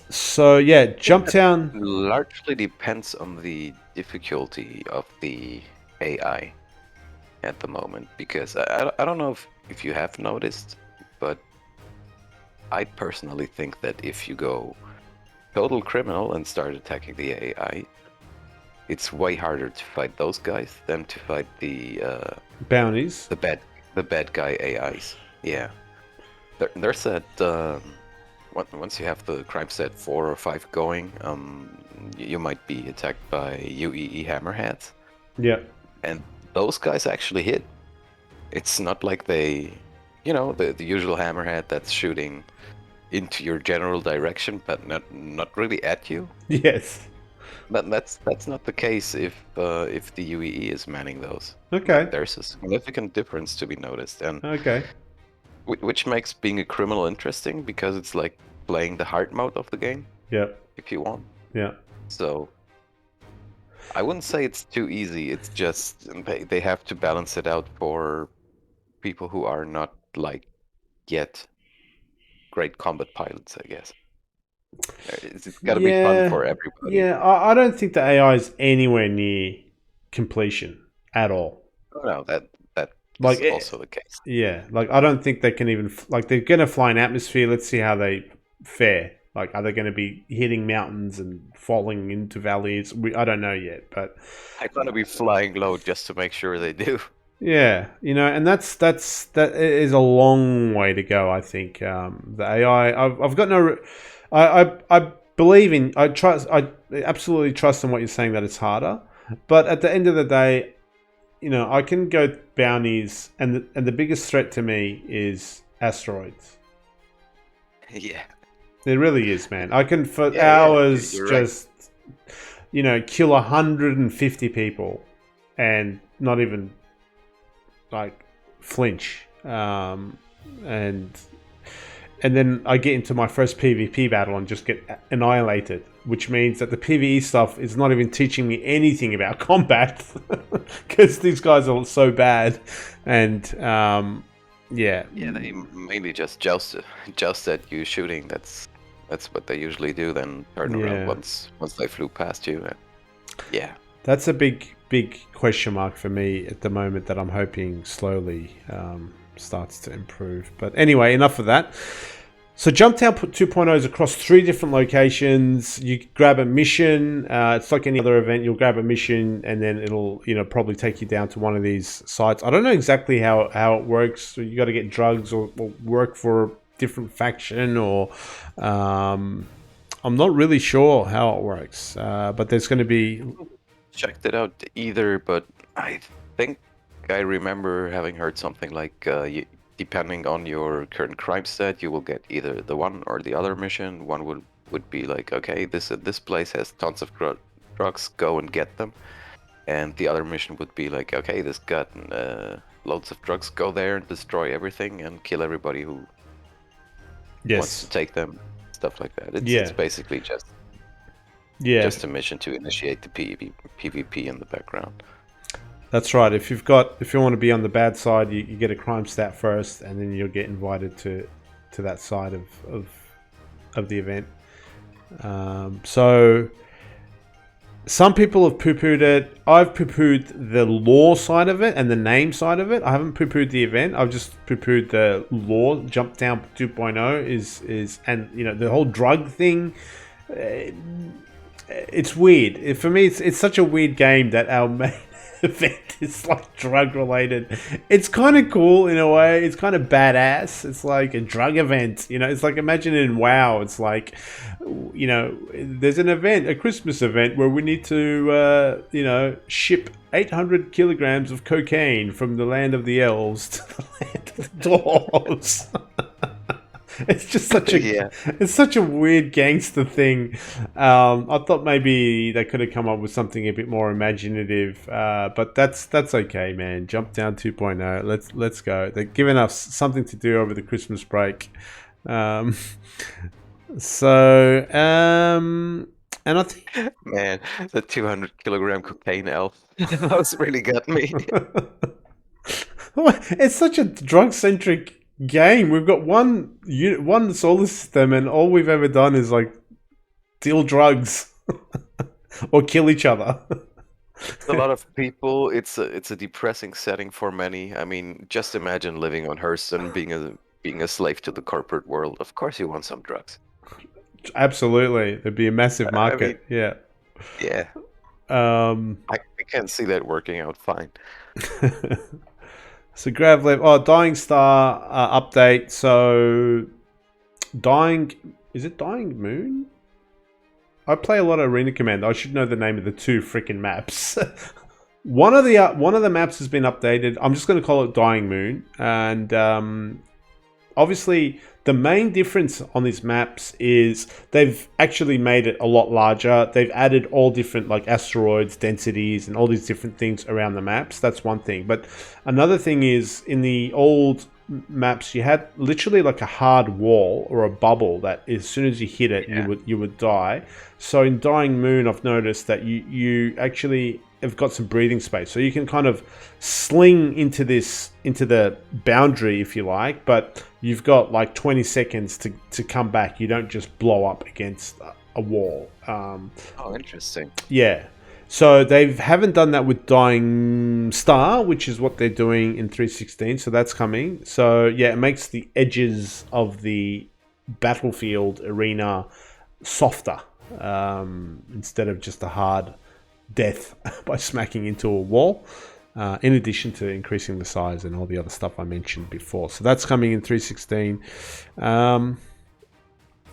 So yeah, Jumptown largely depends on the difficulty of the AI at the moment, because I don't know if you have noticed, but I personally think that if you go total criminal and start attacking the AI, it's way harder to fight those guys than to fight the bounties, the bad guy AIs. Yeah, there's that. Once you have the crime set 4 or 5 going, you might be attacked by UEE hammerheads. Yeah, and those guys actually hit. It's not like they, the usual hammerhead that's shooting into your general direction, but not really at you. Yes. But that's not the case if the UEE is manning those. Okay. There's a significant difference to be noticed, and okay, which makes being a criminal interesting, because it's like playing the hard mode of the game. Yeah. If you want. Yeah. So I wouldn't say it's too easy. It's just they have to balance it out for people who are not like yet great combat pilots, I guess. It's got to be fun for everybody. Yeah, I don't think the AI is anywhere near completion at all. No, that like is also the case. Yeah, like I don't think they can even they're gonna fly in atmosphere. Let's see how they fare. Like, are they going to be hitting mountains and falling into valleys? I don't know yet, but I want to be flying low just to make sure they do. yeah, and that is a long way to go. I think the AI. I've got no. I believe in. I trust. I absolutely trust in what you're saying that it's harder, but at the end of the day, I can go bounties, and the biggest threat to me is asteroids. Yeah. It really is, man. I can for Yeah, hours you're just, kill 150 people, and not even like flinch. And then I get into my first PvP battle and just get annihilated, which means that the PvE stuff is not even teaching me anything about combat because these guys are so bad. And yeah, they mainly just joust at you shooting. That's what they usually do. Then turn around once they flew past you. Yeah, that's a big question mark for me at the moment that I'm hoping slowly starts to improve. But anyway, enough of that. So Jumptown 2.0 is across 3 different locations. You grab a mission. It's like any other event. You'll grab a mission, and then it'll probably take you down to one of these sites. I don't know exactly how it works. So you got to get drugs or work for a different faction, or I'm not really sure how it works. But there's going to be. Checked it out either, but I think I remember having heard something like depending on your current crime stat, you will get either the one or the other mission. One would be like, okay, this place has tons of drugs, go and get them, and the other mission would be like, okay, this got loads of drugs, go there and destroy everything and kill everybody who wants to take them, stuff like that. It's basically just a mission to initiate the PvP in the background. That's right. If you want to be on the bad side, you get a crime stat first, and then you'll get invited to that side of the event. So some people have poo-pooed it. I've poo-pooed the lore side of it and the name side of it. I haven't poo-pooed the event. I've just poo-pooed the lore. Jumpdown 2.0 is and the whole drug thing. It's weird. For me, it's such a weird game that our main event is like drug related. It's kind of cool in a way. It's kind of badass. It's like a drug event. It's like, imagine in WoW. It's like, there's an event, a Christmas event where we need to, ship 800 kilograms of cocaine from the land of the elves to the land of the dwarves. It's just it's such a weird gangster thing. I thought maybe they could have come up with something a bit more imaginative, but that's okay, man. Jumpdown 2.0. Let's go. They're giving us something to do over the Christmas break. And I think, man, the 200 kilogram cocaine elf that's really got me. It's such a drug centric game. We've got one solar system, and all we've ever done is like deal drugs or kill each other. A lot of people. It's a depressing setting for many. I mean, just imagine living on Hurston, being a slave to the corporate world. Of course, you want some drugs. Absolutely, there'd be a massive market. Yeah. I can't see that working out fine. So Dying Star update. So is it Dying Moon? I play a lot of Arena Commander. I should know the name of the 2 freaking maps. One of the maps has been updated. I'm just going to call it Dying Moon, and obviously the main difference on these maps is they've actually made it a lot larger. They've added all different like asteroids, densities, and all these different things around the maps. That's one thing. But another thing is, in the old maps, you had literally like a hard wall or a bubble that as soon as you hit it, you would die. So in Dying Moon, I've noticed that you actually have got some breathing space, so you can kind of sling into the boundary if you like, but you've got like 20 seconds to come back. You don't just blow up against a wall. Interesting. Yeah. So they haven't done that with Dying Star, which is what they're doing in 3.16. So that's coming. So yeah, it makes the edges of the battlefield arena softer, instead of just a hard death by smacking into a wall, in addition to increasing the size and all the other stuff I mentioned before. So that's coming in 3.16.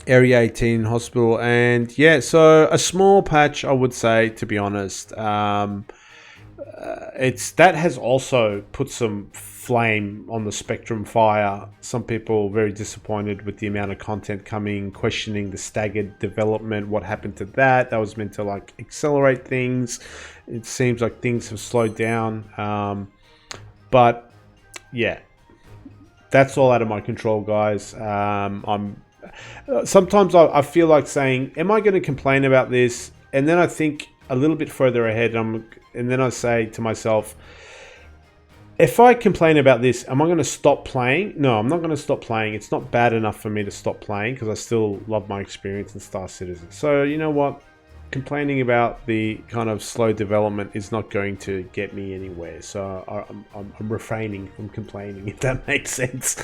Area 18 hospital, and yeah, so a small patch, I would say, to be honest. That has also put some flame on the Spectrum fire. Some people very disappointed with the amount of content coming, questioning the staggered development. What happened to that? That was meant to like accelerate things. It seems like things have slowed down. But yeah, that's all out of my control, guys. Sometimes I feel like saying, am I going to complain about this? And then I think a little bit further ahead, and then I say to myself, if I complain about this, am I going to stop playing? No, I'm not going to stop playing. It's not bad enough for me to stop playing because I still love my experience in Star Citizen. So you know what? Complaining about the kind of slow development is not going to get me anywhere. So I'm refraining from complaining, if that makes sense.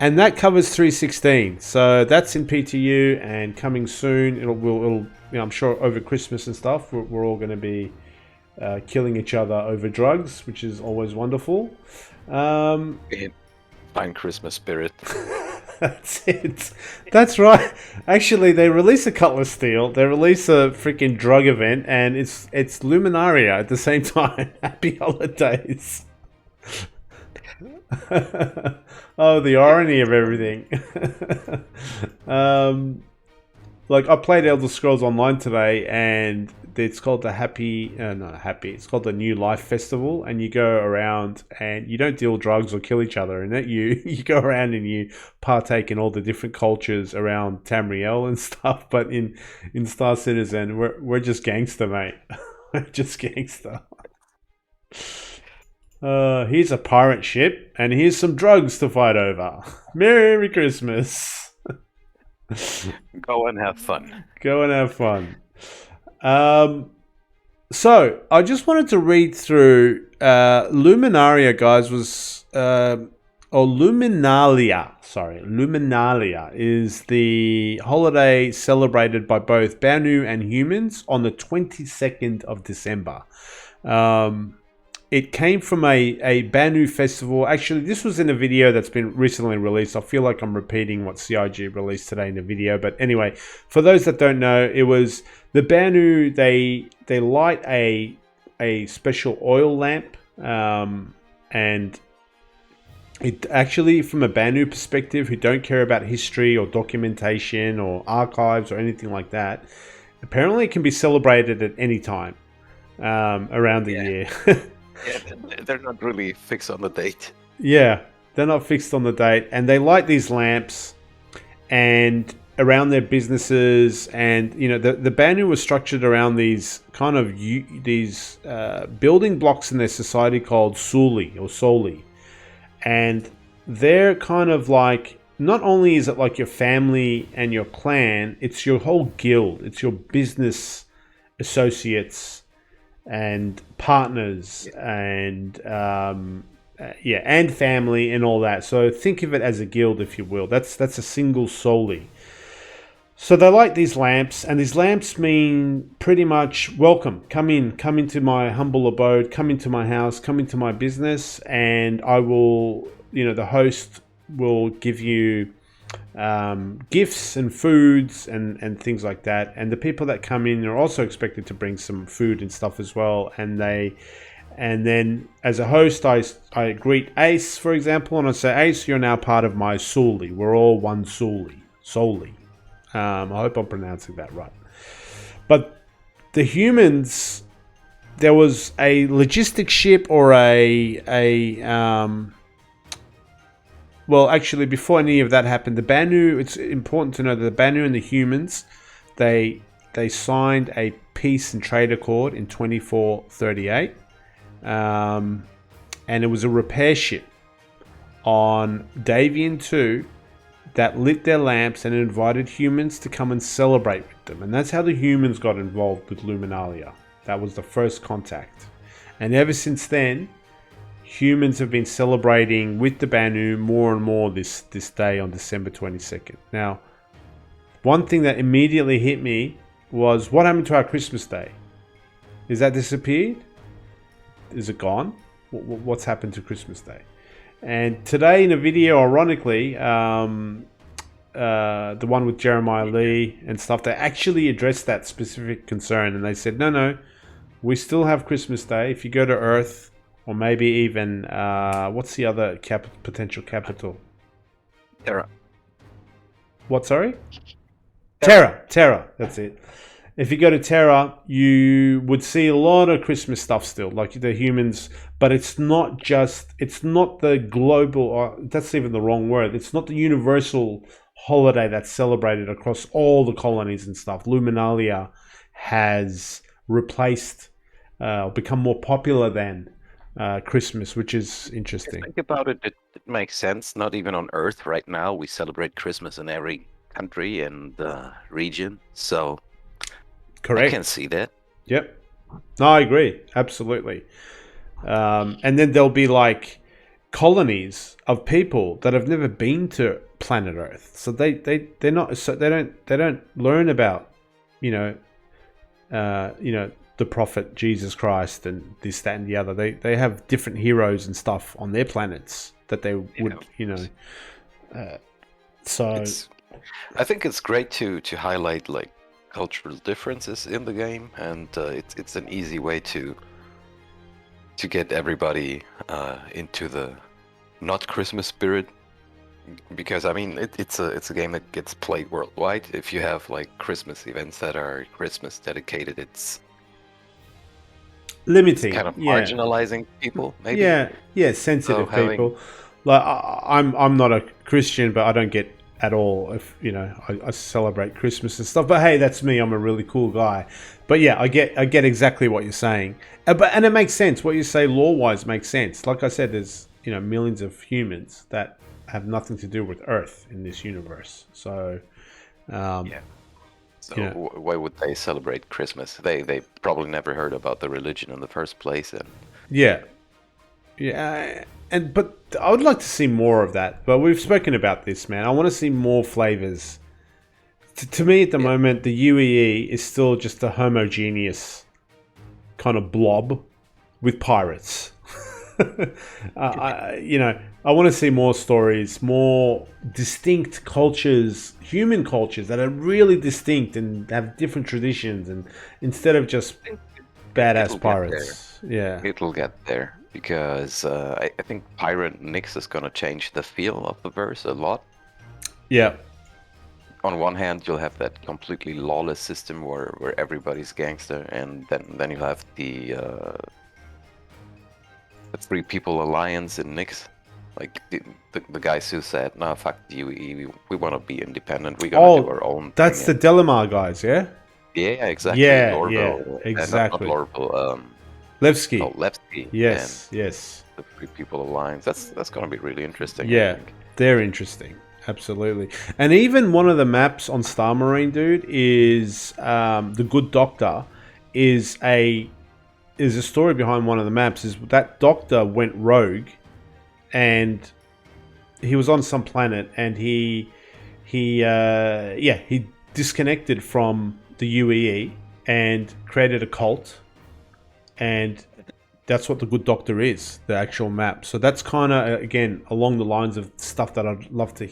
And that covers 3.16. So that's in PTU and coming soon. It'll I'm sure over Christmas and stuff, we're all going to be killing each other over drugs, which is always wonderful. Fine Christmas spirit. That's it. That's right. Actually, they release a Cutlass Steel. They release a freaking drug event, and it's Luminaria at the same time. Happy holidays. Oh, the irony of everything. Like, I played Elder Scrolls Online today, and it's called the it's called the New Life Festival, and you go around and you don't deal drugs or kill each other, and you go around and you partake in all the different cultures around Tamriel and stuff. But in Star Citizen, we're just gangster, mate. We're just gangster. Here's a pirate ship, and here's some drugs to fight over. Merry Christmas. Go and have fun. Go and have fun. So, I just wanted to read through Luminaria, guys, Luminalia is the holiday celebrated by both Banu and humans on the 22nd of December. It came from a Banu festival. Actually, this was in a video that's been recently released. I feel like I'm repeating what CIG released today in the video. But anyway, for those that don't know, it was the Banu, they light a special oil lamp. And it actually, from a Banu perspective, who don't care about history or documentation or archives or anything like that, apparently it can be celebrated at any time around the year. Yeah, they're not really fixed on the date. Yeah, they're not fixed on the date, and they light these lamps and around their businesses, and you know the Banu was structured around these kind of building blocks in their society called Soli, and they're kind of like, not only is it like your family and your clan, it's your whole guild, it's your business associates and partners and and family and all that. So think of it as a guild, if you will. That's a single Soli. So they light these lamps, and these lamps mean pretty much welcome. Come into my humble abode, come into my house, come into my business, and I will, the host will give you gifts and foods and things like that. And the people that come in are also expected to bring some food and stuff as well. And then as a host, I greet Ace, for example, and I say, Ace, you're now part of my Soli. We're all one Soli. I hope I'm pronouncing that right. But the humans, there was a logistic ship or well, actually, before any of that happened, the Banu, it's important to know that the Banu and the humans, they signed a peace and trade accord in 2438. And it was a repair ship on Davian 2 that lit their lamps and invited humans to come and celebrate with them. And that's how the humans got involved with Luminalia. That was the first contact. And ever since then, humans have been celebrating with the Banu more and more this day on December 22nd. Now, one thing that immediately hit me was, what happened to our Christmas Day? Is that disappeared? Is it gone? What's happened to Christmas Day? And today in a video, ironically, the one with Jeremiah Lee and stuff, they actually addressed that specific concern, and they said, no, we still have Christmas Day. If you go to Earth, or maybe even, what's the other potential capital? Terra. What, sorry? Terra, that's it. If you go to Terra, you would see a lot of Christmas stuff still, like the humans, but it's not the global, or that's even the wrong word, it's not the universal holiday that's celebrated across all the colonies and stuff. Luminalia has replaced, become more popular than Christmas, which is interesting. Think about it, it makes sense. Not even on Earth right now, we celebrate Christmas in every country and region, so correct. I can see that. Yep. No, I agree. Absolutely. And then there'll be like colonies of people that have never been to planet Earth, so they don't learn about the prophet Jesus Christ and this, that, and the other. They have different heroes and stuff on their planets that they would so I think it's great to highlight like cultural differences in the game, and it's an easy way to get everybody into the not Christmas spirit, because I mean it's a game that gets played worldwide. If you have like Christmas events that are Christmas dedicated, it's limiting, kind of marginalizing people, maybe. Sensitive So people. Like I'm not a Christian, but I don't get at all if I celebrate Christmas and stuff. But hey, that's me. I'm a really cool guy. But yeah, I get exactly what you're saying. And it makes sense. What you say law-wise makes sense. Like I said, there's millions of humans that have nothing to do with Earth in this universe. So So why would they celebrate Christmas? They probably never heard about the religion in the first place, and but I would like to see more of that. But we've spoken about this, man. I want to see more flavors. To me, at the moment, the UEE is still just a homogeneous kind of blob with pirates. I want to see more stories, more distinct cultures, human cultures that are really distinct and have different traditions, and instead of just badass pirates. It'll get there, because I think Pirate Nix is going to change the feel of the verse a lot. Yeah. On one hand, you'll have that completely lawless system where everybody's gangster, and then you'll have the Three People Alliance in Nix. Like the guys who said, "No, fuck you, we want to be independent. We're gonna do our own." That's the Delamar guys, yeah. Yeah, exactly. Exactly. Not Lorville, Levski. Oh, Levski. Yes. The Three People Alliance. That's gonna be really interesting. Yeah, they're interesting. Absolutely. And even one of the maps on Star Marine, dude, is the Good Doctor. Is a story behind one of the maps. Is that Doctor went rogue, and he was on some planet, and he disconnected from the UEE and created a cult, and that's what the Good Doctor is, the actual map. So that's kind of again along the lines of stuff that I'd love to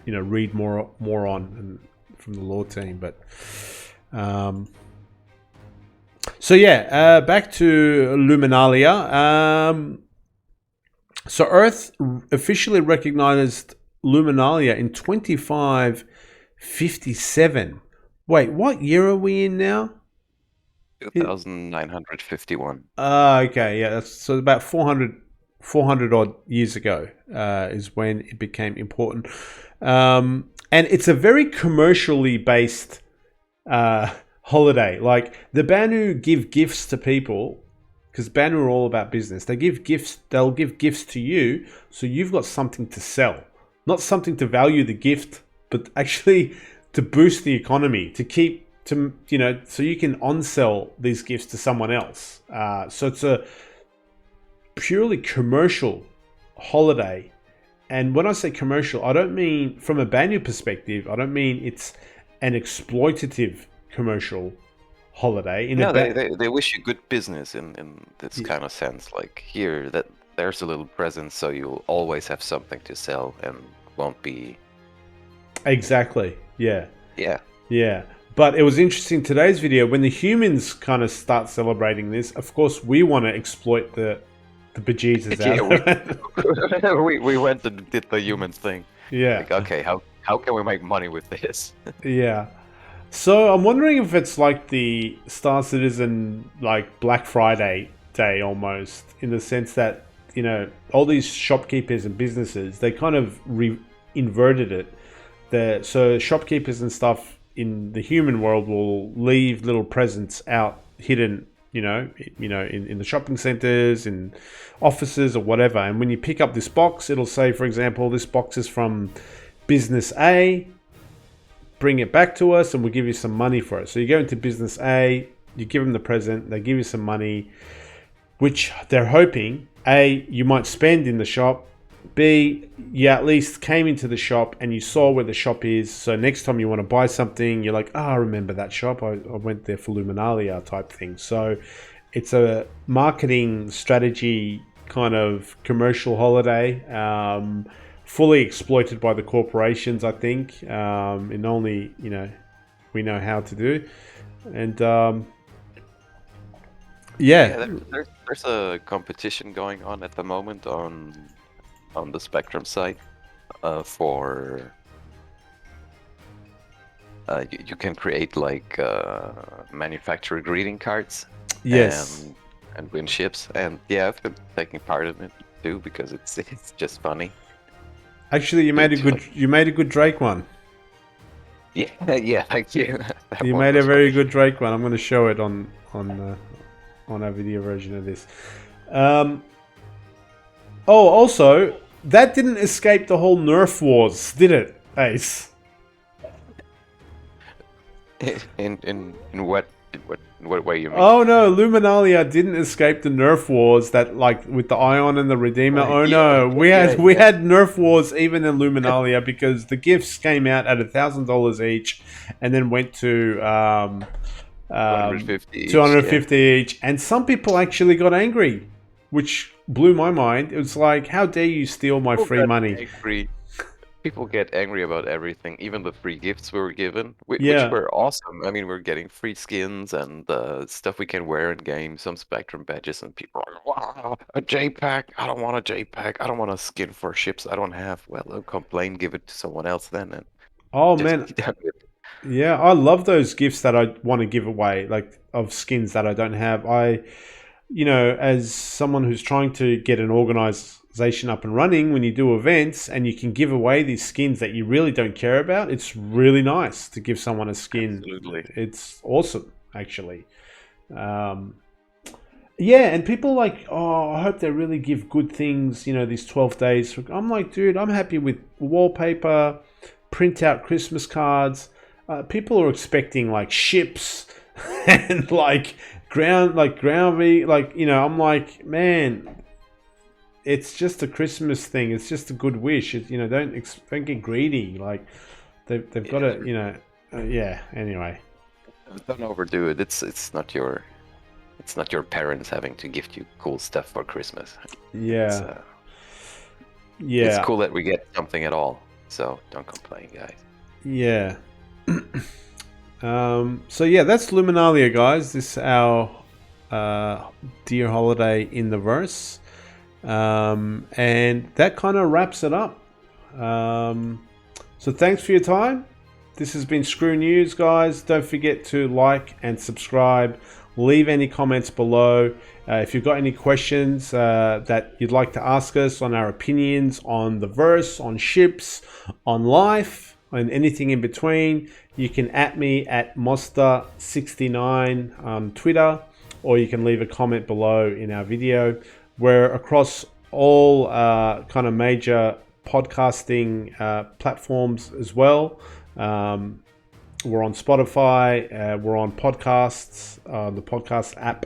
read more on and from the lore team. But back to Luminalia. So Earth officially recognized Luminalia in 2557. Wait, what year are we in now? 2951. Okay, yeah, so about 400 odd years ago is when it became important. And it's a very commercially based holiday. Like the Banu give gifts to people, because Banu are all about business. They give gifts. They'll give gifts to you, so you've got something to sell, not something to value the gift, but actually to boost the economy, to keep so you can on-sell these gifts to someone else. So purely commercial holiday. And when I say commercial, I don't mean from a Banyu perspective. I don't mean it's an exploitative commercial holiday. No, they wish you good business in this kind of sense. Like here, that there's a little present, so you'll always have something to sell and won't be. Exactly. Yeah. Yeah. Yeah. But it was interesting today's video when the humans kind of start celebrating this. Of course, we want to exploit the bejesus out of it. we went and did the human thing. Yeah. Like, okay, how can we make money with this? Yeah. So I'm wondering if it's like the Star Citizen, like Black Friday day almost, in the sense that, you know, all these shopkeepers and businesses, they kind of inverted it. So shopkeepers and stuff in the human world will leave little presents out hidden, in the shopping centers, in offices or whatever. And when you pick up this box, it'll say, for example, this box is from business A, bring it back to us and we'll give you some money for it. So you go into business A, you give them the present, they give you some money, which they're hoping, A, you might spend in the shop, B, you at least came into the shop and you saw where the shop is. So next time you want to buy something, you're like, I remember that shop. I went there for Luminalia type thing. So it's a marketing strategy kind of commercial holiday, fully exploited by the corporations, I think, and only, we know how to do. And there's a competition going on at the moment on the Spectrum site for you can create like manufacturer greeting cards. Yes. And win ships, and yeah, I've been taking part in it too because it's just funny. Actually, you made a good Drake one. Yeah, thank you. You made a very good Drake one. I'm going to show it on our video version of this. Also, that didn't escape the whole Nerf wars, did it, Ace? In what way you mean? Oh no, Luminalia didn't escape the Nerf wars that, like, with the Ion and the Redeemer. Oh no, we had Nerf wars even in Luminalia because the gifts came out at $1,000 each, and then went to 250 each, and some people actually got angry, which blew my mind. It was like, how dare you steal my free money? Angry. People get angry about everything, even the free gifts we were given, which were awesome. I mean, we're getting free skins and stuff we can wear in game, some Spectrum badges, and people are like, wow, a JPack. I don't want a JPack. I don't want a skin for ships I don't have. Well, don't complain. Give it to someone else then. And oh, man. Yeah, I love those gifts that I want to give away, like of skins that I don't have. As someone who's trying to get an organization up and running, when you do events and you can give away these skins that you really don't care about, it's really nice to give someone a skin. Absolutely. It's awesome, actually. And people are like, oh, I hope they really give good things, these 12 days. I'm like, dude, I'm happy with wallpaper, print out Christmas cards. People are expecting like ships and like ground V, I'm like, man, it's just a Christmas thing. It's just a good wish. Don't get greedy. Like they've got to, Anyway, don't overdo it. It's not your parents having to gift you cool stuff for Christmas. Yeah. It's cool that we get something at all. So don't complain, guys. Yeah. That's Luminalia, guys. This is our dear holiday in the verse. And that kind of wraps it up. So thanks for your time. This has been Skrew News, guys. Don't forget to like and subscribe. Leave any comments below. If you've got any questions that you'd like to ask us on our opinions on the verse, on ships, on life, and anything in between, you can @ me at Mozsta69 on Twitter, or you can leave a comment below in our video. We're across all kind of major podcasting platforms as well. We're on Spotify, we're on podcasts, the podcast app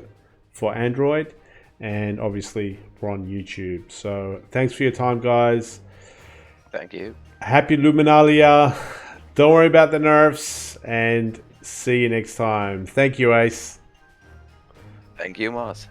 for Android, and obviously we're on YouTube. So thanks for your time, guys. Thank you. Happy Luminalia. Don't worry about the nerfs, and see you next time. Thank you, Ace. Thank you, Moss.